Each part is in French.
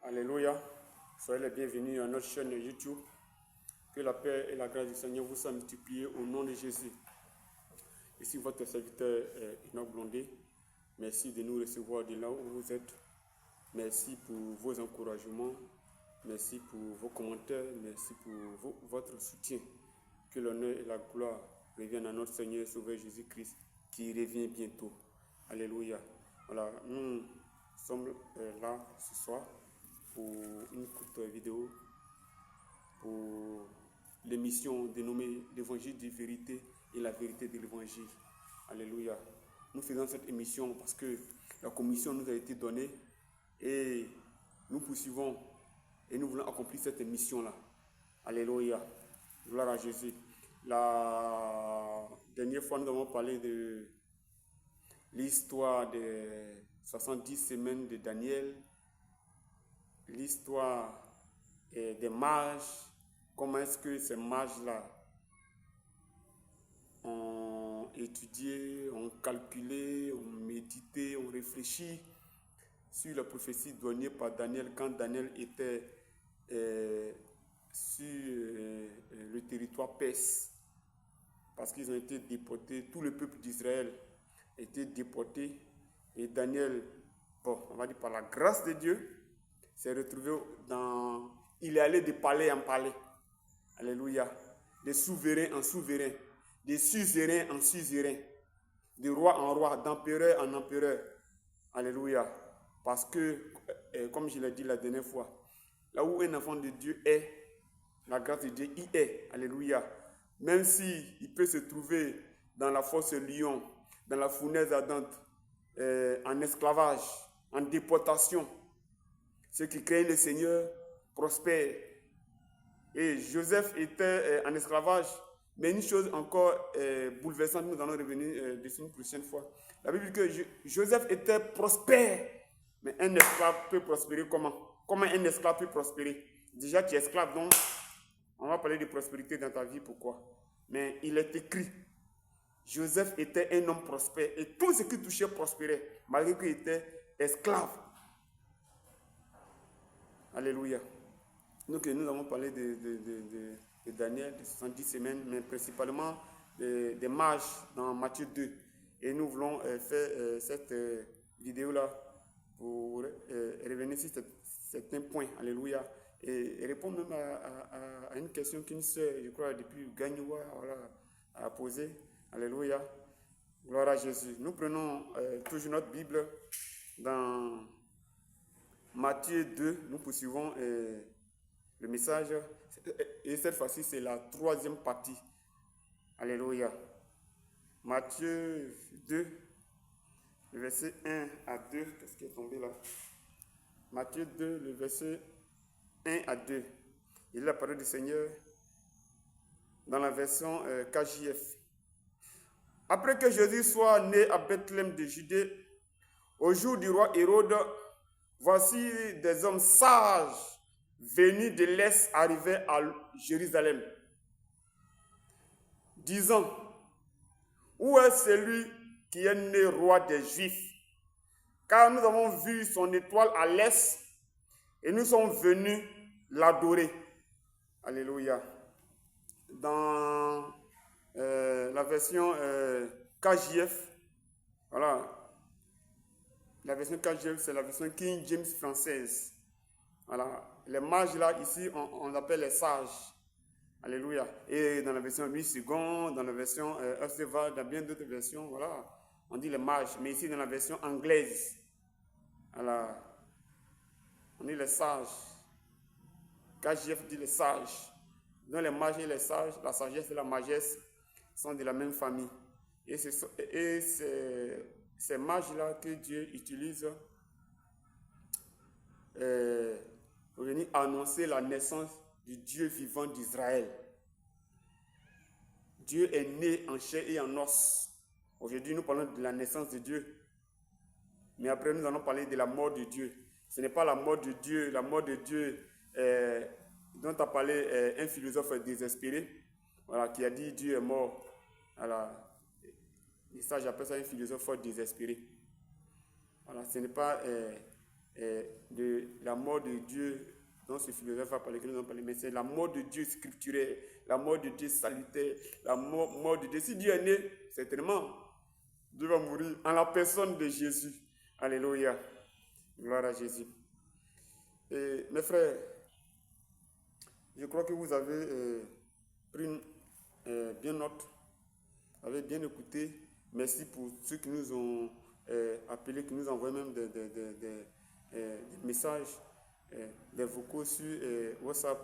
Alléluia. Soyez les bienvenus à notre chaîne YouTube. Que la paix et la grâce du Seigneur vous soient multipliées au nom de Jésus. Ici votre serviteur Enoch Blondé. Merci de nous recevoir de là où vous êtes. Merci pour vos encouragements. Merci pour vos commentaires. Merci pour votre soutien. Que l'honneur et la gloire reviennent à notre Seigneur et Sauveur Jésus-Christ qui revient bientôt. Alléluia. Voilà, nous sommes là ce soir pour une courte vidéo pour l'émission dénommée l'évangile de vérité et la vérité de l'évangile. Alléluia. Nous faisons cette émission parce que la commission nous a été donnée et nous poursuivons et nous voulons accomplir cette mission-là. Alléluia. Gloire à Jésus. La dernière fois, nous avons parlé de l'histoire des 70 semaines de Daniel, l'histoire des mages, comment est-ce que ces mages-là ont étudié, ont calculé, ont médité, ont réfléchi sur la prophétie donnée par Daniel quand Daniel était sur le territoire perse, parce qu'ils ont été déportés, tout le peuple d'Israël a été déporté, et Daniel, bon, on va dire par la grâce de Dieu, s'est retrouvé dans... Il est allé de palais en palais. Alléluia. De souverain en souverain, de suzerain en suzerain, de roi en roi, d'empereur en empereur. Alléluia. Parce que, comme je l'ai dit la dernière fois, là où un enfant de Dieu est, la grâce de Dieu y est. Alléluia. Même s'il peut se trouver dans la fosse lion, dans la fournaise ardente, en esclavage, en déportation, ceux qui craignent le Seigneur prospèrent. Et Joseph était en esclavage, mais une chose encore bouleversante, nous allons revenir dessus une prochaine fois. La Bible dit que Joseph était prospère, mais un esclave peut prospérer comment? Comment un esclave peut prospérer? Déjà tu es esclave, donc on va parler de prospérité dans ta vie, pourquoi? Mais il est écrit, Joseph était un homme prospère, et tout ce qui touchait prospérait, malgré qu'il était esclave. Alléluia. Donc nous avons parlé de Daniel, de 70 semaines, mais principalement des mages dans Matthieu 2. Et nous voulons faire cette vidéo-là pour revenir sur certains points. Alléluia. Et répondre même à une question qu'une sœur, je crois, depuis Gagnoua, a posée. Alléluia. Gloire à Jésus. Nous prenons toujours notre Bible dans Matthieu 2. Nous poursuivons le message. Et cette fois-ci, c'est la troisième partie. Alléluia. Matthieu 2, le verset 1 à 2. Qu'est-ce qui est tombé là? Matthieu 2, le verset 1 à 2. Il est la parole du Seigneur dans la version KJF. Après que Jésus soit né à Bethléem de Judée, au jour du roi Hérode, voici des hommes sages venus de l'Est arrivaient à Jérusalem, disant, où est celui qui est né roi des Juifs? Car nous avons vu son étoile à l'Est et nous sommes venus l'adorer. Alléluia. Dans la version KJF, voilà, la version KJF, c'est la version King James française. Voilà, les mages là, ici, on appelle les sages. Alléluia. Et dans la version 8 secondes, dans la version Oseva, dans bien d'autres versions, voilà, on dit les mages. Mais ici, dans la version anglaise, voilà, on dit les sages. KJF dit les sages. Donc les mages et les sages, la sagesse et la magesse sont de la même famille. Et c'est ces mages-là que Dieu utilise pour venir annoncer la naissance du Dieu vivant d'Israël. Dieu est né en chair et en os. Aujourd'hui, nous parlons de la naissance de Dieu. Mais après, nous allons parler de la mort de Dieu. Ce n'est pas la mort de Dieu, dont a parlé un philosophe désespéré, voilà, qui a dit Dieu est mort. Voilà. Et ça, j'appelle ça un philosophe désespéré. Voilà, ce n'est pas de la mort de Dieu dont ce philosophe a parlé, que nous avons parlé, mais c'est la mort de Dieu scripturaire, la mort de Dieu salutaire, la mort de Dieu. Si Dieu est né, certainement, Dieu va mourir en la personne de Jésus. Alléluia. Gloire à Jésus. Et mes frères, je crois que vous avez pris bien note, avez bien écouté. Merci pour ceux qui nous ont appelés, qui nous envoient même des messages, des vocaux sur WhatsApp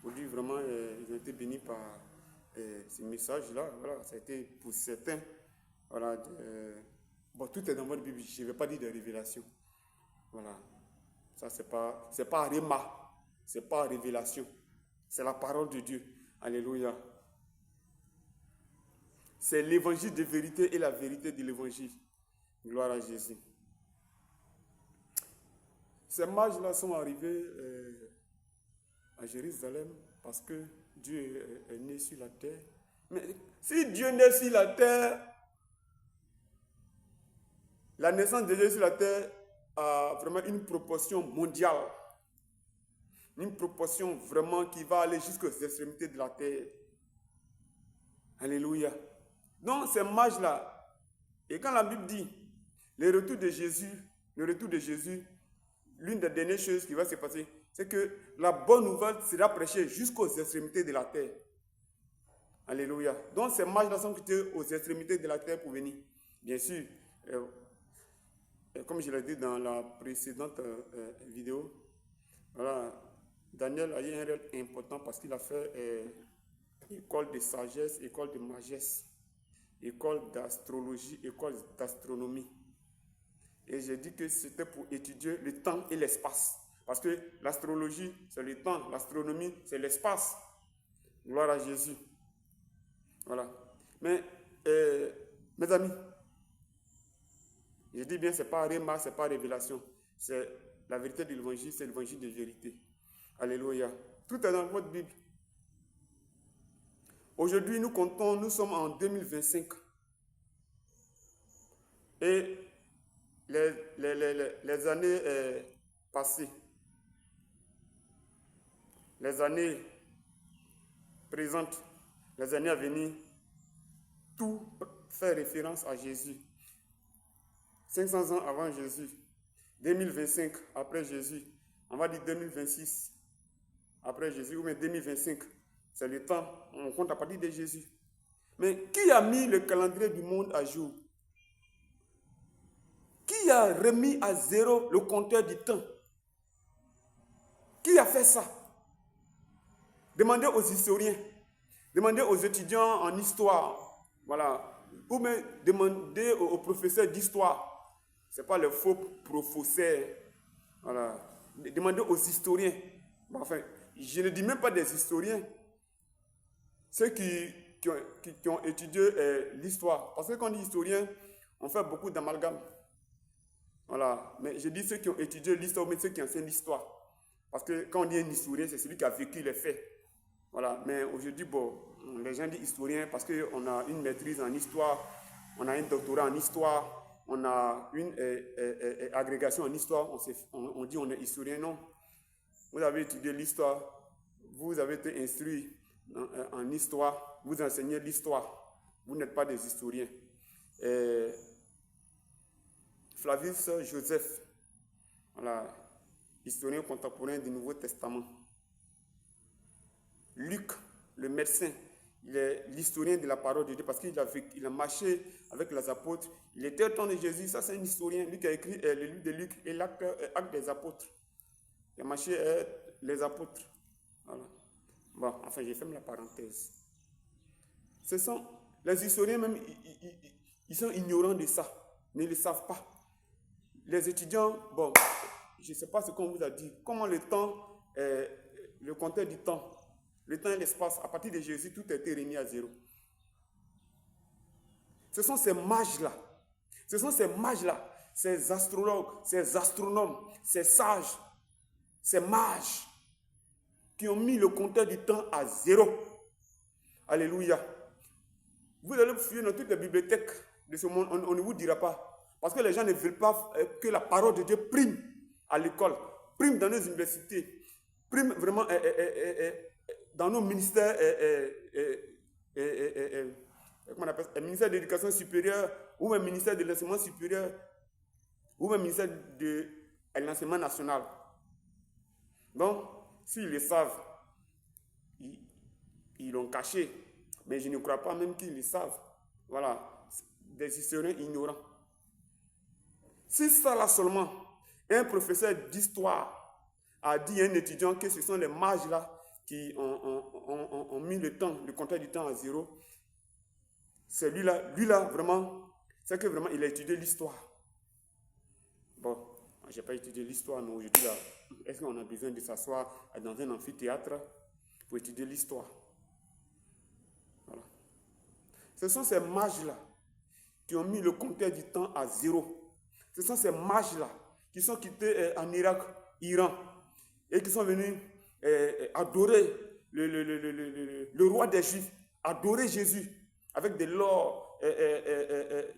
pour dire vraiment ils ont été bénis par ces messages-là. Voilà, ça a été pour certains. Voilà, bon, tout est dans votre Bible. Je ne vais pas dire de révélation. Voilà, ça c'est pas Réma, c'est pas révélation, c'est la parole de Dieu. Alléluia. C'est l'évangile de vérité et la vérité de l'évangile. Gloire à Jésus. Ces mages-là sont arrivés à Jérusalem parce que Dieu est né sur la terre. Mais si Dieu naît sur la terre, la naissance de Dieu sur la terre a vraiment une proportion mondiale. Une proportion vraiment qui va aller jusqu'aux extrémités de la terre. Alléluia. Donc ces mages-là, et quand la Bible dit le retour de Jésus, l'une des dernières choses qui va se passer, c'est que la bonne nouvelle sera prêchée jusqu'aux extrémités de la terre. Alléluia. Donc ces mages-là sont quittés aux extrémités de la terre pour venir. Bien sûr, comme je l'ai dit dans la précédente vidéo, voilà, Daniel a eu un rôle important parce qu'il a fait école de sagesse, école de magesse, école d'astrologie, école d'astronomie. Et j'ai dit que c'était pour étudier le temps et l'espace. Parce que l'astrologie, c'est le temps, l'astronomie, c'est l'espace. Gloire à Jésus. Voilà. Mais, mes amis, je dis bien, ce n'est pas Réma, ce n'est pas révélation. C'est la vérité de l'évangile, c'est l'évangile de vérité. Alléluia. Tout est dans votre Bible. Aujourd'hui, nous sommes en 2025. Et les années passées, les années présentes, les années à venir, tout fait référence à Jésus. 500 ans avant Jésus, 2025 après Jésus, on va dire 2026 après Jésus, ou bien 2025. C'est le temps, on compte à partir de Jésus. Mais qui a mis le calendrier du monde à jour? Qui a remis à zéro le compteur du temps? Qui a fait ça? Demandez aux historiens, demandez aux étudiants en histoire, voilà, ou même demandez aux professeurs d'histoire. Ce n'est pas les faux professeurs, voilà. Demandez aux historiens. Bon, enfin, je ne dis même pas des historiens. Ceux qui ont étudié l'histoire. Parce que quand on dit historien, on fait beaucoup d'amalgames. Voilà. Mais je dis ceux qui ont étudié l'histoire, mais ceux qui enseignent l'histoire. Parce que quand on dit un historien, c'est celui qui a vécu les faits. Voilà. Mais aujourd'hui, bon, les gens disent historien parce qu'on a une maîtrise en histoire, on a un doctorat en histoire, on a une agrégation en histoire, on dit on est historien. Non. Vous avez étudié l'histoire, vous avez été instruit en histoire, vous enseignez l'histoire, vous n'êtes pas des historiens. Flavius Joseph, voilà, historien contemporain du Nouveau Testament. Luc, le médecin, il est l'historien de la parole de Dieu parce qu'il a marché avec les apôtres. Il était au temps de Jésus, ça c'est un historien, lui qui a écrit le livre de Luc et l'acte des apôtres. Il a marché les apôtres. Voilà. Bon, enfin, j'ai fermé la parenthèse. Ce sont les historiens même, ils sont ignorants de ça, ne le savent pas. Les étudiants, bon, je ne sais pas ce qu'on vous a dit. Comment le temps, le compteur du temps, le temps et l'espace, à partir de Jésus, tout a été remis à zéro. Ce sont ces mages-là, ces astrologues, ces astronomes, ces sages, ces mages qui ont mis le compteur du temps à zéro. Alléluia. Vous allez fouiller dans toutes les bibliothèques de ce monde, on ne vous dira pas. Parce que les gens ne veulent pas que la parole de Dieu prime. à l'école, prime dans nos universités, prime vraiment dans nos ministères, comment on appelle ça, ministère de l'éducation supérieure, ou même ministère de l'enseignement supérieur, ou même ministère de l'enseignement national. Donc, s'ils le savent, ils l'ont caché. Mais je ne crois pas même qu'ils le savent. Voilà, des historiens ignorants. Si ça là seulement, un professeur d'histoire a dit à un étudiant que ce sont les mages là qui ont mis le temps, le compteur du temps à zéro, c'est lui là vraiment, c'est que vraiment il a étudié l'histoire. Bon, je n'ai pas étudié l'histoire, mais aujourd'hui là, est-ce qu'on a besoin de s'asseoir dans un amphithéâtre pour étudier l'histoire? Voilà. Ce sont ces mages-là qui ont mis le compteur du temps à zéro. Ce sont ces mages-là qui sont quittés en Irak, Iran, et qui sont venus adorer le roi des Juifs, adorer Jésus avec de l'or,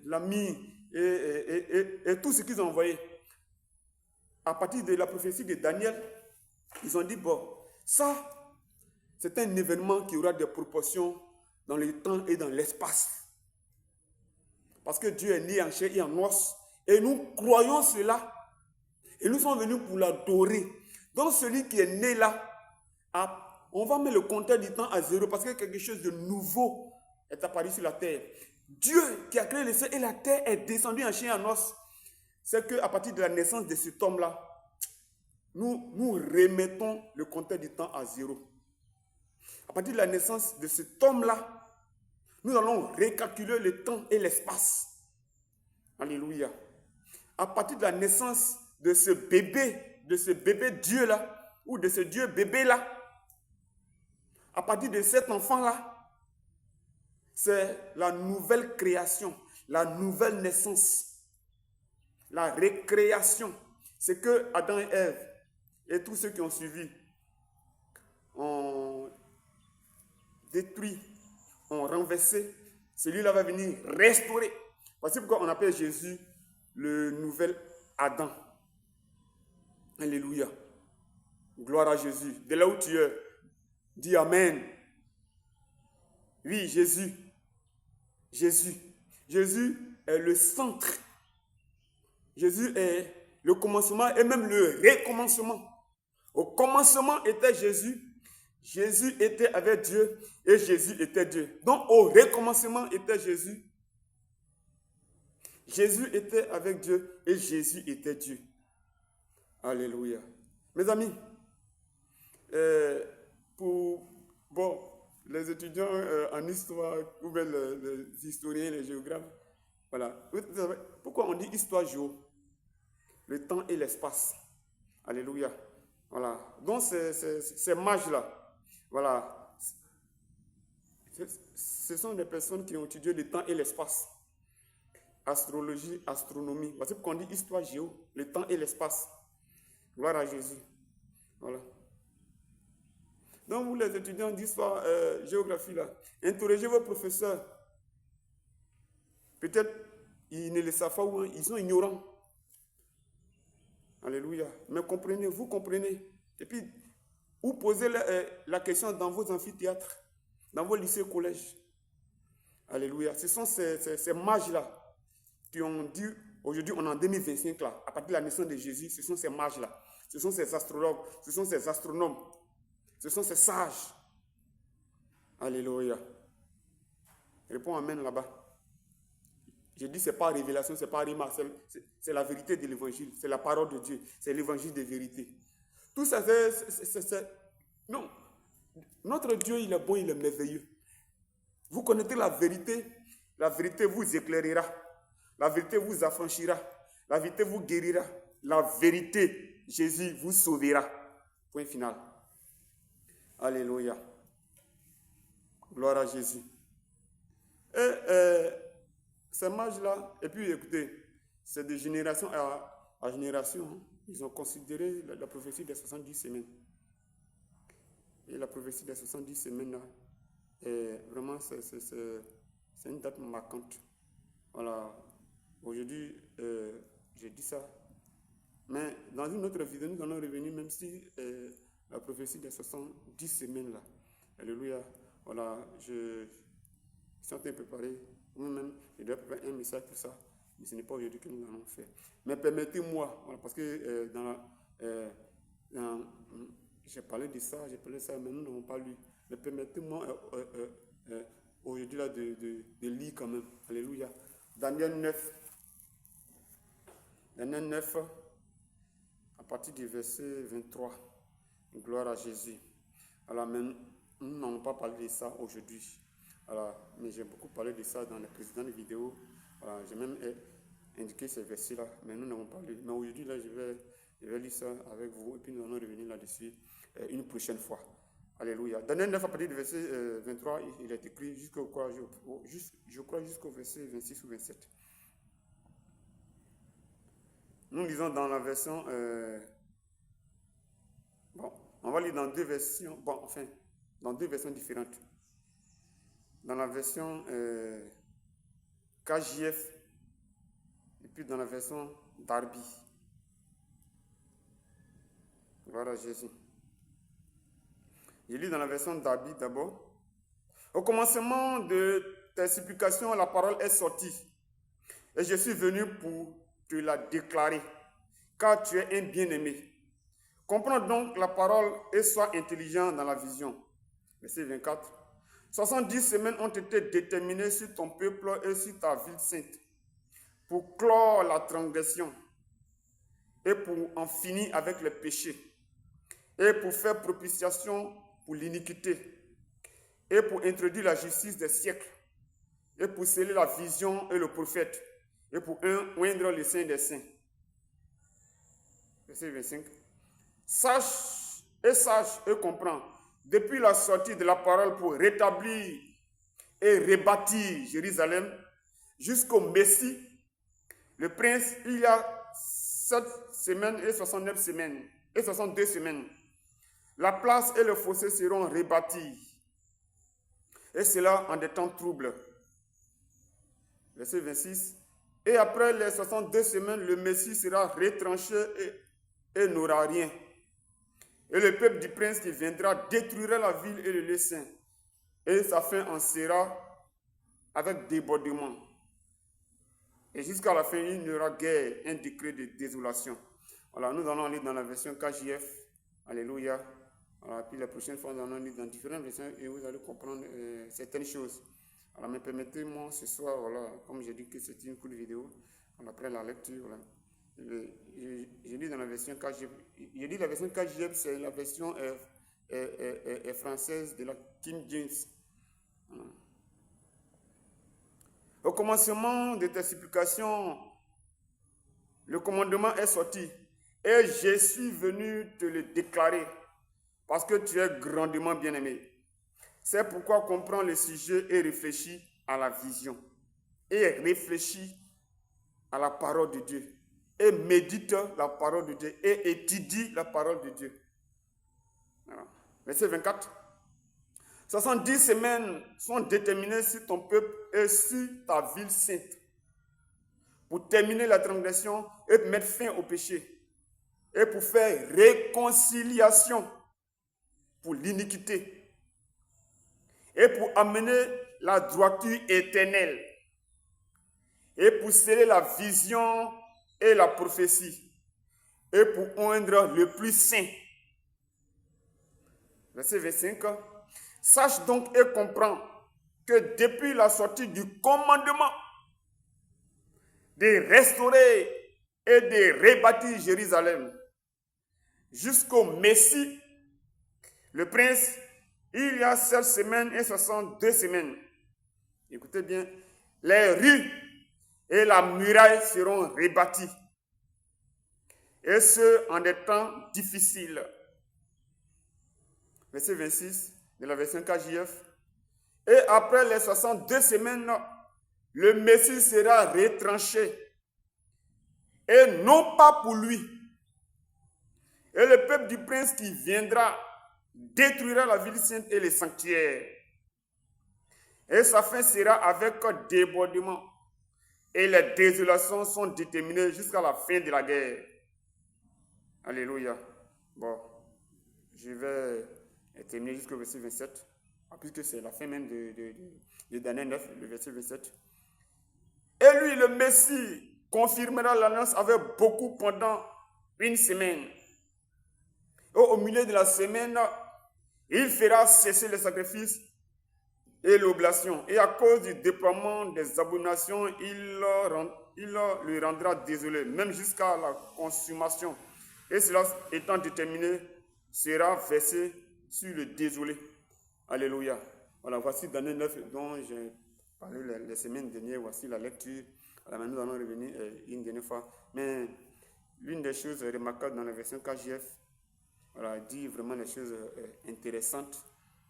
la mie et tout ce qu'ils ont envoyé. À partir de la prophétie de Daniel, ils ont dit, bon, ça, c'est un événement qui aura des proportions dans le temps et dans l'espace. Parce que Dieu est né en chair et en os. Et nous croyons cela. Et nous sommes venus pour l'adorer. Donc celui qui est né là, on va mettre le compteur du temps à zéro parce que quelque chose de nouveau est apparu sur la terre. Dieu qui a créé le ciel et la terre est descendu en chair et en os. C'est qu'à partir de la naissance de cet homme-là, nous remettons le compteur du temps à zéro. À partir de la naissance de cet homme-là, nous allons recalculer le temps et l'espace. Alléluia. À partir de la naissance de ce bébé Dieu-là, ou de ce Dieu bébé-là, à partir de cet enfant-là, c'est la nouvelle création, la nouvelle naissance, la récréation. C'est que Adam et Ève et tous ceux qui ont suivi ont détruit, ont renversé. Celui-là va venir restaurer. Voici pourquoi on appelle Jésus le nouvel Adam. Alléluia. Gloire à Jésus. De là où tu es, dis Amen. Oui, Jésus. Jésus. Jésus est le centre. Jésus est le commencement et même le recommencement. Au commencement était Jésus. Jésus était avec Dieu et Jésus était Dieu. Donc au recommencement était Jésus. Jésus était avec Dieu et Jésus était Dieu. Alléluia. Mes amis, les étudiants en histoire, ou bien les historiens, les géographes, voilà. Pourquoi on dit histoire géo? Le temps et l'espace. Alléluia. Voilà. Donc ces mages-là, voilà, ce sont des personnes qui ont étudié le temps et l'espace. Astrologie, astronomie. Voici pourquoi on dit histoire géo, le temps et l'espace. Gloire à Jésus. Voilà. Donc vous les étudiants d'histoire, géographie là, interrogez vos professeurs. Peut-être ils ne le savent pas ou ils sont ignorants. Alléluia. Mais comprenez, vous comprenez. Et puis, vous posez la question dans vos amphithéâtres, dans vos lycées, collèges. Alléluia. Ce sont ces mages-là qui ont dit, aujourd'hui on est en 2025 là, à partir de la naissance de Jésus, ce sont ces mages-là. Ce sont ces astrologues, ce sont ces astronomes, ce sont ces sages. Alléluia. Réponds Amen là-bas. Je dis, ce n'est pas révélation, ce n'est pas rima, c'est la vérité de l'évangile, c'est la parole de Dieu, c'est l'évangile de vérité. Tout ça, non. Notre Dieu, il est bon, il est merveilleux. Vous connaissez la vérité vous éclairera, la vérité vous affranchira, la vérité vous guérira, la vérité, Jésus vous sauvera. Point final. Alléluia. Gloire à Jésus. Et ces mages-là, et puis écoutez, c'est de génération à génération, hein, ils ont considéré la prophétie des 70 semaines. Et la prophétie des 70 semaines, là, vraiment, c'est une date marquante. Voilà. Aujourd'hui, je dis ça, Mais dans une autre vidéo, nous allons revenir, même si la prophétie des 70 semaines là. Alléluia. Voilà, je suis en train de préparer. Moi-même, je dois préparer un message pour ça. Mais ce n'est pas aujourd'hui que nous allons faire. Mais permettez-moi, voilà, parce que j'ai parlé de ça, mais nous n'avons pas lu. Mais permettez-moi aujourd'hui là de lire quand même. Alléluia. Daniel 9. Daniel 9, à partir du verset 23. Gloire à Jésus. Alors, mais nous n'avons pas parlé de ça aujourd'hui. Alors, mais j'ai beaucoup parlé de ça dans les précédentes vidéos. Voilà, j'ai même indiqué ces versets-là, mais nous n'avons pas lu. Mais aujourd'hui, là, je vais lire ça avec vous et puis nous allons revenir là-dessus une prochaine fois. Alléluia. Daniel 9, à partir du verset 23, il est écrit jusqu'au verset 26 ou 27. Nous lisons dans la version... bon, on va lire dans deux versions. Bon, enfin, dans deux versions différentes. Dans la version KJF et puis dans la version Darby. Voilà Jésus. Je lis dans la version Darby d'abord. Au commencement de tes supplications, la parole est sortie. Et je suis venu pour te la déclarer, car tu es un bien-aimé. Comprends donc la parole et sois intelligent dans la vision. Verset 24. 70 semaines ont été déterminées sur ton peuple et sur ta ville sainte, pour clore la transgression et pour en finir avec les péchés, et pour faire propitiation pour l'iniquité, et pour introduire la justice des siècles, et pour sceller la vision et le prophète, et pour oindre le saint des saints. Verset 25. Sache et comprends, depuis la sortie de la parole pour rétablir et rebâtir Jérusalem jusqu'au Messie, le prince, il y a 7 semaines et 69 semaines et 62 semaines, la place et le fossé seront rebâtis, et cela en des temps troubles. Verset 26. Et après les 62 semaines, le Messie sera retranché et n'aura rien. Et le peuple du prince qui viendra détruira la ville et le lieu saint. Et sa fin en sera avec débordement. Et jusqu'à la fin, il n'y aura guère un décret de désolation. Voilà, nous allons lire dans la version KJF. Alléluia. Voilà, puis la prochaine fois, nous allons lire dans différentes versions et vous allez comprendre certaines choses. Alors, mais permettez-moi ce soir, voilà, comme j'ai dit que c'est une courte vidéo, après la lecture, voilà. Je lis dans la version KJF. Je lis la version KJF, c'est la version française de la King James. Voilà. Au commencement de tes supplications, le commandement est sorti et je suis venu te le déclarer parce que tu es grandement bien-aimé. C'est pourquoi comprends le sujet et réfléchis à la vision et réfléchis à la parole de Dieu et médite la parole de Dieu et étudie la parole de Dieu. Voilà. Verset 24. 70 semaines sont déterminées sur ton peuple et sur ta ville sainte pour terminer la transgression et mettre fin au péché et pour faire réconciliation pour l'iniquité et pour amener la droiture éternelle et pour sceller la vision et la prophétie et pour oindre le plus saint. Verset 25. Sache donc et comprends que depuis la sortie du commandement de restaurer et de rebâtir Jérusalem jusqu'au Messie, le prince, il y a 7 semaines et 62 semaines. Écoutez bien, les rues et la muraille seront rebâties, et ce en des temps difficiles. Verset 26 de la version KJF. Et après les 62 semaines, le Messie sera retranché, et non pas pour lui. Et le peuple du prince qui viendra détruira la ville sainte et les sanctuaires. Et sa fin sera avec débordement. Et les désolations sont déterminées jusqu'à la fin de la guerre. Alléluia. Bon, je vais terminer jusqu'au verset 27, puisque c'est la fin même de Daniel 9, le verset 27. Et lui, le Messie, confirmera l'alliance avec beaucoup pendant une semaine. Et au milieu de la semaine, il fera cesser les sacrifices et l'oblation. Et à cause du déploiement des abominations, il lui rendra désolé, même jusqu'à la consommation. Et cela étant déterminé, sera versé sur le désolé. Alléluia. Voilà, voici Daniel 9 dont j'ai parlé les semaines dernières. Voici la lecture. Alors, nous allons revenir une dernière fois. Mais l'une des choses remarquables dans la version KJF, voilà, dit vraiment des choses intéressantes.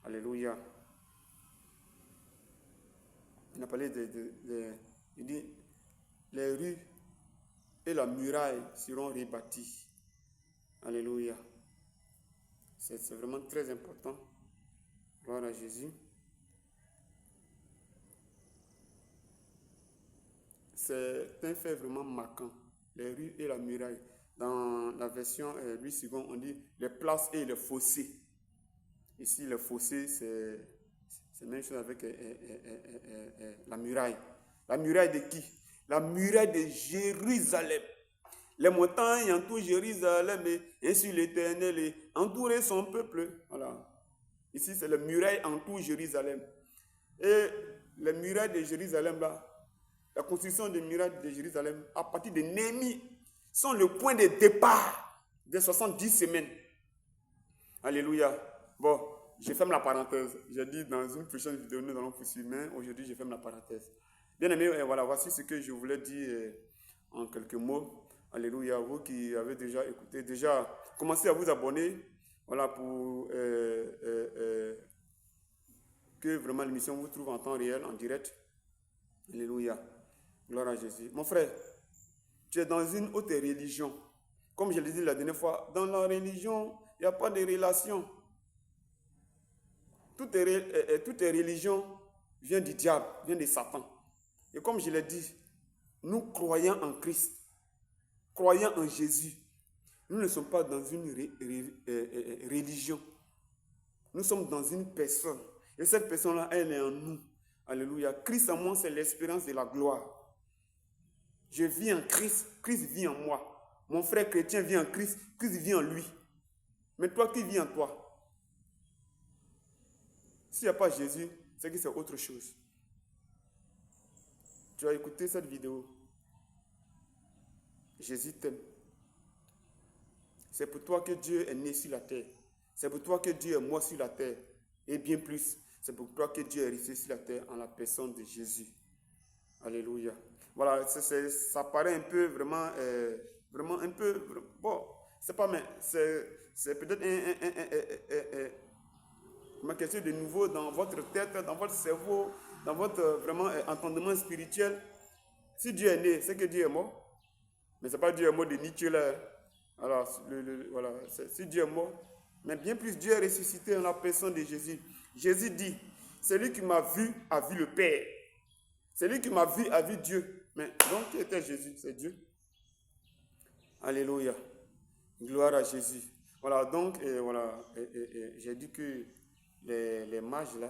Alléluia. On a parlé il dit, les rues et la muraille seront rebâties. Alléluia. C'est vraiment très important. Gloire à Jésus. C'est un fait vraiment marquant. Les rues et la muraille. Dans la version 8 secondes, on dit les places et les fossés. Ici, le fossé, c'est la même chose avec la muraille. La muraille de qui? La muraille de Jérusalem. Les montagnes entourent Jérusalem et sur l'Éternel et entourer son peuple. Voilà. Ici, c'est la muraille entoure Jérusalem. Et les murailles de Jérusalem, là, la construction des murailles de Jérusalem, à partir de Néhémie, sont le point de départ des 70 semaines. Alléluia. Bon, je ferme la parenthèse. J'ai dit dans une prochaine vidéo, nous allons poursuivre, mais aujourd'hui, je ferme la parenthèse. Bien aimé, voilà, voici ce que je voulais dire en quelques mots. Alléluia. Vous qui avez déjà écouté, déjà commencez à vous abonner, voilà, pour que vraiment l'émission vous trouve en temps réel, en direct. Alléluia. Gloire à Jésus. Mon frère, tu es dans une autre religion. Comme je l'ai dit la dernière fois, dans la religion, il n'y a pas de relation. Toute religion vient du diable, vient de Satan. Et comme je l'ai dit, nous croyons en Christ, croyant en Jésus, nous ne sommes pas dans une religion. Nous sommes dans une personne. Et cette personne-là, elle est en nous. Alléluia. Christ en moi, c'est l'espérance de la gloire. Je vis en Christ, Christ vit en moi. Mon frère chrétien vit en Christ, Christ vit en lui. Mais toi qui vis en toi, s'il n'y a pas Jésus, c'est que c'est autre chose. Tu as écouté cette vidéo. Jésus t'aime. C'est pour toi que Dieu est né sur la terre. C'est pour toi que Dieu est mort sur la terre. Et bien plus, c'est pour toi que Dieu est resté sur la terre en la personne de Jésus. Alléluia. Voilà, ça paraît un peu vraiment un peu, bon, c'est pas, mais c'est peut-être quelque chose de nouveau dans votre tête, dans votre cerveau, dans votre vraiment entendement spirituel. Si Dieu est né, c'est que Dieu est mort. Mais ce n'est pas Dieu est mort de Nietzsche là. Alors, voilà, si Dieu est mort, mais bien plus Dieu est ressuscité en la personne de Jésus. Jésus dit, celui qui m'a vu a vu le Père. Celui qui m'a vu a vu Dieu. Mais donc, qui était Jésus? C'est Dieu. Alléluia. Gloire à Jésus. Voilà, donc, voilà, j'ai dit que les mages là,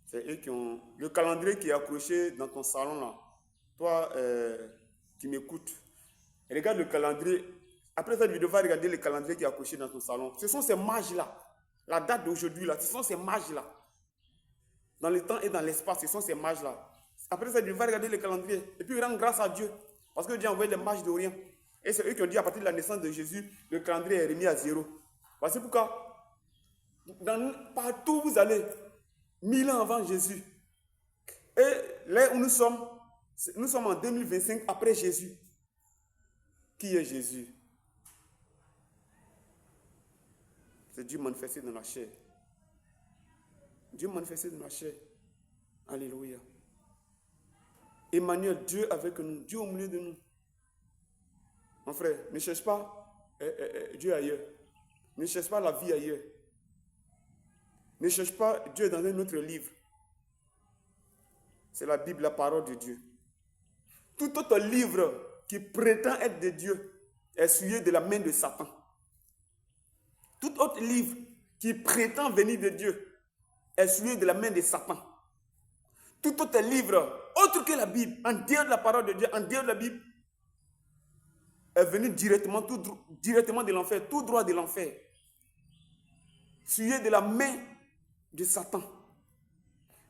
c'est eux qui ont... Le calendrier qui est accroché dans ton salon là, toi qui m'écoutes, regarde le calendrier. Après cette vidéo, va regarder le calendrier qui est accroché dans ton salon. Ce sont ces mages là. La date d'aujourd'hui là, ce sont ces mages là. Dans le temps et dans l'espace, ce sont ces mages là. Après ça, tu vas regarder le calendrier et puis rendre grâce à Dieu. Parce que Dieu a envoyé les mages d'Orient. Et c'est eux qui ont dit à partir de la naissance de Jésus, le calendrier est remis à zéro. Voici pourquoi, partout où vous allez, 1000 ans avant Jésus, et là où nous sommes en 2025 après Jésus. Qui est Jésus? C'est Dieu manifesté dans la chair. Dieu manifesté dans la chair. Alléluia. Emmanuel, Dieu avec nous, Dieu au milieu de nous. Mon frère, ne cherche pas Dieu ailleurs. Ne cherche pas la vie ailleurs. Ne cherche pas Dieu dans un autre livre. C'est la Bible, la parole de Dieu. Tout autre livre qui prétend être de Dieu est souillé de la main de Satan. Tout autre livre qui prétend venir de Dieu est souillé de la main de Satan. Tout autre livre, autre que la Bible, en dehors de la parole de Dieu, en dehors de la Bible, est venu directement de l'enfer, tout droit de l'enfer. Souillé de la main de Satan.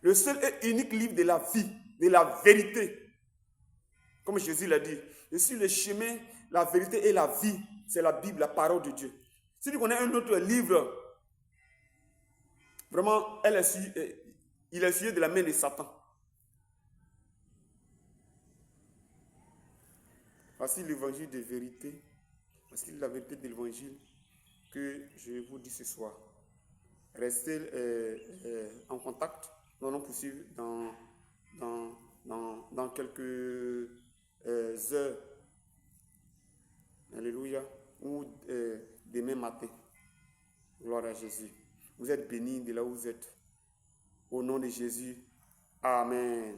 Le seul et unique livre de la vie, de la vérité. Comme Jésus l'a dit, je suis le chemin, la vérité et la vie. C'est la Bible, la parole de Dieu. Si tu connais un autre livre, vraiment, il est souillé de la main de Satan. Voici l'évangile de vérité. Voici la vérité de l'évangile que je vous dis ce soir. Restez en contact. Nous allons poursuivre dans quelques heures. Alléluia. Ou demain matin. Gloire à Jésus. Vous êtes bénis de là où vous êtes. Au nom de Jésus. Amen.